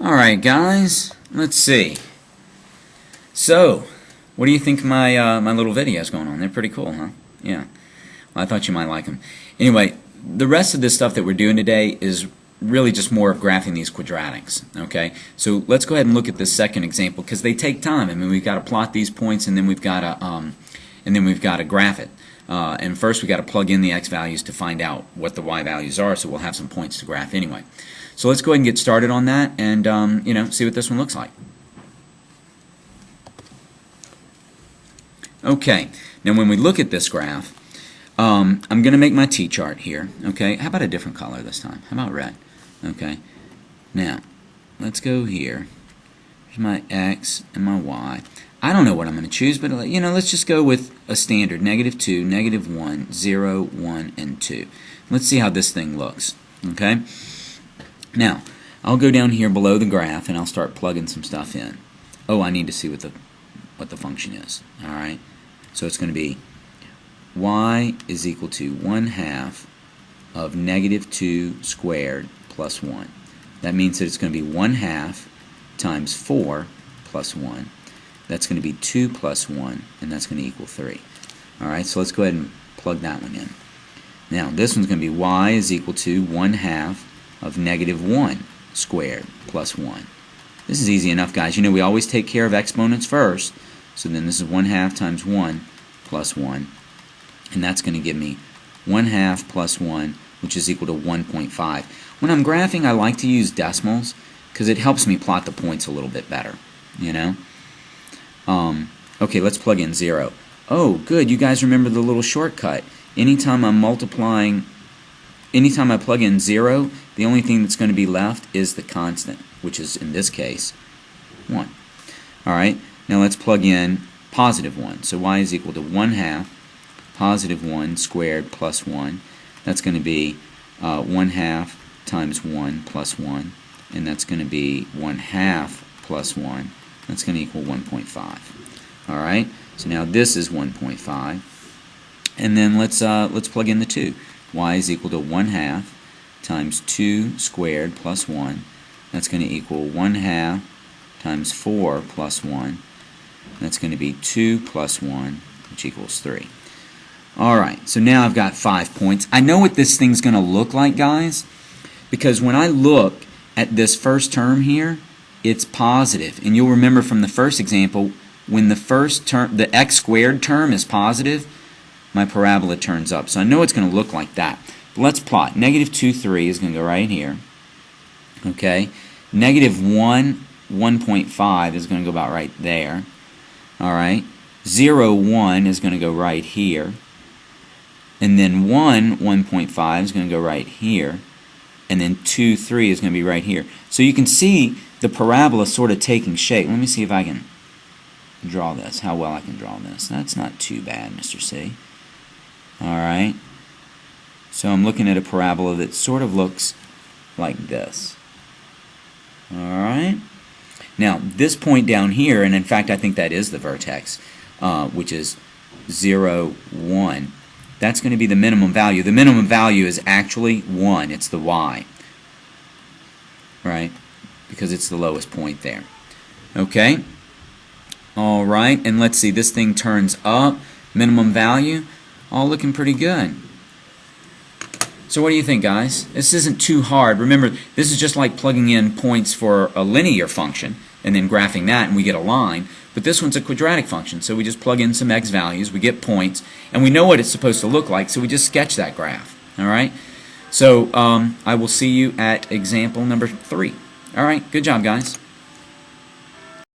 Alright guys, let's see. So, what do you think of my little videos going on? They're pretty cool, huh? Yeah. Well, I thought you might like them. Anyway, the rest of this stuff that we're doing today is really just more of graphing these quadratics. Okay, so let's go ahead and look at this second example because they take time. I mean, we've got to plot these points and then we've got to graph it. And first we've got to plug in the x values to find out what the y values are, so we'll have some points to graph anyway. So let's go ahead and get started on that and see what this one looks like. Okay, now when we look at this graph, I'm going to make my t-chart here. Okay, how about a different color this time? How about red? Okay, now let's go here. Here's my x and my y. I don't know what I'm going to choose, but let's just go with a standard: -2, -1, 0, 1, and 2. Let's see how this thing looks. Okay. Now I'll go down here below the graph and I'll start plugging some stuff in. Oh, I need to see what the function is. All right. So it's going to be y is equal to 1/2 of -2 squared plus 1. That means that it's going to be 1/2 times 4 plus 1. That's going to be 2 plus 1, and that's going to equal 3. Alright, so let's go ahead and plug that one in. Now, this one's going to be y is equal to 1/2 of -1 squared plus 1. This is easy enough, guys. We always take care of exponents first. So then this is 1/2 times 1 plus 1. And that's going to give me 1/2 plus 1, which is equal to 1.5. When I'm graphing, I like to use decimals because it helps me plot the points a little bit better. Okay, let's plug in 0. Oh, good. You guys remember the little shortcut. Anytime I plug in 0, the only thing that's going to be left is the constant, which is, in this case, 1. Alright, now let's plug in positive 1. So y is equal to 1/2 positive 1 squared plus 1. That's going to be 1/2 times 1 plus 1. And that's going to be 1/2 plus 1. That's going to equal 1.5. Alright, so now this is 1.5. And then let's plug in the 2. Y is equal to 1/2 times 2 squared plus 1. That's going to equal 1/2 times 4 plus 1. That's going to be 2 plus 1, which equals 3. Alright, so now I've got 5 points. I know what this thing's going to look like, guys, because when I look at this first term here, it's positive. And you'll remember from the first example, when the first term, the x squared term is positive, my parabola turns up. So I know it's going to look like that. But let's plot. -2, 3 is going to go right here. Okay. -1, 1.5 is going to go about right there. Alright. 0, 1 is going to go right here. And then 1, 1.5 is going to go right here. And then 2, 3 is going to be right here. So you can see the parabola sort of taking shape. Let me see if I can draw this, how well I can draw this. That's not too bad, Mr. C. Alright. So I'm looking at a parabola that sort of looks like this. Alright. Now, this point down here, and in fact I think that is the vertex, which is 0, 1. That's going to be the minimum value. The minimum value is actually 1. It's the y. Right? Because it's the lowest point there. Okay? Alright, and let's see, this thing turns up. Minimum value. All looking pretty good. So what do you think, guys? This isn't too hard. Remember, this is just like plugging in points for a linear function and then graphing that and we get a line. But this one's a quadratic function, so we just plug in some x values, we get points, and we know what it's supposed to look like, so we just sketch that graph. Alright? So I will see you at example number 3. Alright, good job, guys.